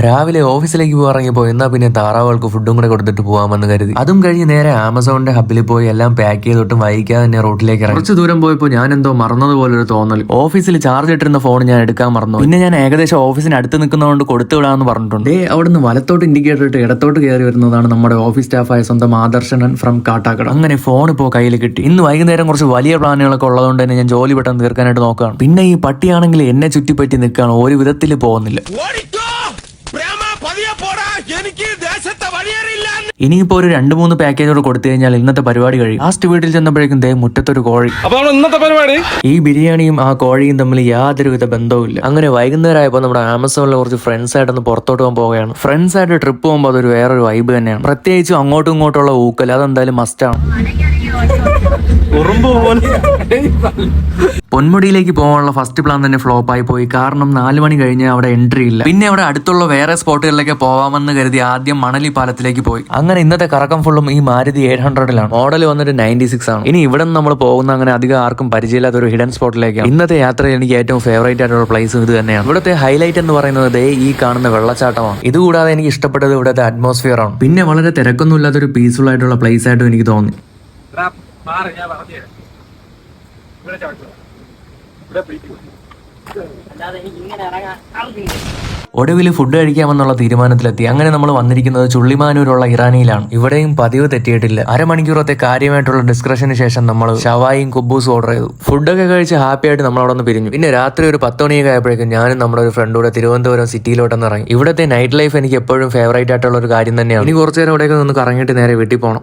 രാവിലെ ഓഫീസിലേക്ക് പോകാറങ്ങിയപ്പോൾ എന്നാ പിന്നെ താറാവുകൾക്ക് ഫുഡും കൂടെ കൊടുത്തിട്ട് പോകാമെന്ന് കരുതി. അതും കഴിഞ്ഞ് നേരെ ആമസോണിന്റെ ഹബിൽ പോയി എല്ലാം പാക്ക് ചെയ്തിട്ടും വൈകാതെ തന്നെ റോട്ടിലേക്ക് ഇറങ്ങി. കുറച്ച് ദൂരം പോയപ്പോൾ ഞാൻ എന്തോ മറന്നതുപോലൊരു തോന്നൽ. ഓഫീസിൽ ചാർജ് ഇട്ടിരുന്ന ഫോൺ ഞാൻ എടുക്കാൻ മറന്നു. പിന്നെ ഞാൻ ഏകദേശം ഓഫീസിന് അടുത്ത് നിൽക്കുന്നതുകൊണ്ട് കൊടുത്തു വിടാമെന്ന് പറഞ്ഞിട്ടുണ്ട്. അവിടുന്ന് വലത്തോട്ട് ഇൻഡിക്കേറ്റർ ഇട്ട് ഇടത്തോട്ട് കയറി വരുന്നതാണ് നമ്മുടെ ഓഫീസ് സ്റ്റാഫായ സ്വന്തം ആദർശനൻ ഫ്രം കാട്ടാക്കട. അങ്ങനെ ഫോൺ ഇപ്പോൾ കയ്യിൽ കിട്ടി. ഇന്ന് വൈകുന്നേരം കുറച്ച് വലിയ പ്ലാനുകളൊക്കെ ഉള്ളതുകൊണ്ട് തന്നെ ഞാൻ ജോലി പെട്ടെന്ന് തീർക്കാനായിട്ട് നോക്കുകയാണ്. പിന്നെ ഈ പട്ടിയാണെങ്കിൽ എന്നെ ചുറ്റിപ്പറ്റി നിൽക്കുകയാണ്, ഒരു വിധത്തിൽ പോകുന്നില്ല. ഇനിയിപ്പോ ഒരു 2-3 പാക്കേജോട് കൊടുത്തു കഴിഞ്ഞാൽ ഇന്നത്തെ പരിപാടി കഴിയും. ലാസ്റ്റ് വീട്ടിൽ ചെന്നപ്പോഴേക്കും മുറ്റത്തൊരു കോഴി. ഇന്നത്തെ പരിപാടി ഈ ബിരിയാണിയും ആ കോഴിയും തമ്മിൽ യാതൊരുവിധ ബന്ധവുമില്ല. അങ്ങനെ വൈകുന്നേരം ആയപ്പോൾ നമ്മുടെ ആമസോണിലെ കുറച്ച് ഫ്രണ്ട്സ് ആയിട്ടൊന്ന് പുറത്തോട്ട് പോകാൻ പോവുകയാണ്. ഫ്രണ്ട്സ് ആയിട്ട് ട്രിപ്പ് പോകുമ്പോൾ അതൊരു വേറൊരു വൈബ് തന്നെയാണ്. പ്രത്യേകിച്ചും അങ്ങോട്ടും ഇങ്ങോട്ടുള്ള ഊക്കൽ അതെന്തായാലും മസ്റ്റാണ്. പൊന്മുടിയിലേക്ക് പോകാനുള്ള ഫസ്റ്റ് പ്ലാൻ തന്നെ ഫ്ലോപ്പ് ആയി പോയി. കാരണം 4 മണി കഴിഞ്ഞ് അവിടെ എൻട്രി ഇല്ല. പിന്നെ അവിടെ അടുത്തുള്ള വേറെ സ്പോട്ടുകളിലേക്ക് പോവാമെന്ന് കരുതി ആദ്യം മണലി പാലത്തിലേക്ക് പോയി. അങ്ങനെ ഇന്നത്തെ കറക്കം ഫുള്ളും ഈ മാരുതി 800-ലാണ്. മോഡൽ വന്നിട്ട് 96 ആണ്. ഇനി ഇവിടെ നിന്ന് നമ്മൾ പോകുന്ന അങ്ങനെ അധികം ആർക്കും പരിചയമില്ലാത്ത ഒരു ഹിഡൻ സ്പോട്ടിലേക്കാണ്. ഇന്നത്തെ യാത്രയിൽ എനിക്ക് ഏറ്റവും ഫേവറേറ്റ് ആയിട്ടുള്ള പ്ലേസ് ഇത് തന്നെയാണ്. ഇവിടുത്തെ ഹൈലൈറ്റ് എന്ന് പറയുന്നത് ഈ കാണുന്ന വെള്ളച്ചാട്ടമാണ്. ഇതുകൂടാതെ എനിക്ക് ഇഷ്ടപ്പെട്ടത് ഇവിടുത്തെ അറ്റ്മോസ്ഫിയർ ആണ്. പിന്നെ വളരെ തിരക്കൊന്നും ഇല്ലാത്തൊരു പീസ്ഫുൾ ആയിട്ടുള്ള പ്ലേസ് ആയിട്ടും എനിക്ക് തോന്നി. ഒടുവിൽ ഫുഡ് കഴിക്കാമെന്നുള്ള തീരുമാനത്തിലെത്തി. അങ്ങനെ നമ്മൾ വന്നിരിക്കുന്നത് ചുള്ളിമാനൂരുള്ള ഇറാനിയിലാണ്. ഇവിടെയും പതിവ് തെറ്റിയിട്ടില്ല. അരമണിക്കൂറത്തെ കാര്യമായിട്ടുള്ള ഡിസ്കഷന് ശേഷം നമ്മൾ ഷവായും കുബൂസും ഓർഡർ ചെയ്തു. ഫുഡൊക്കെ കഴിച്ച് ഹാപ്പി ആയിട്ട് നമ്മൾ അവിടെ നിന്ന് പിരിഞ്ഞു. പിന്നെ രാത്രി ഒരു 10 മണിയൊക്കെ ആയപ്പോഴേക്കും ഞാനും നമ്മുടെ ഒരു ഫ്രണ്ടൂടെ തിരുവനന്തപുരം സിറ്റിയിലോട്ടൊന്ന് ഇറങ്ങി. ഇവിടുത്തെ നൈറ്റ് ലൈഫ് എനിക്ക് എപ്പോഴും ഫേവറേറ്റ് ആയിട്ടുള്ള ഒരു കാര്യം തന്നെയാണ്. ഇനി കുറച്ചു നേരം ഇവിടേക്ക് നിന്ന് കറങ്ങിയിട്ട് നേരെ വീട്ടിൽ പോകണം.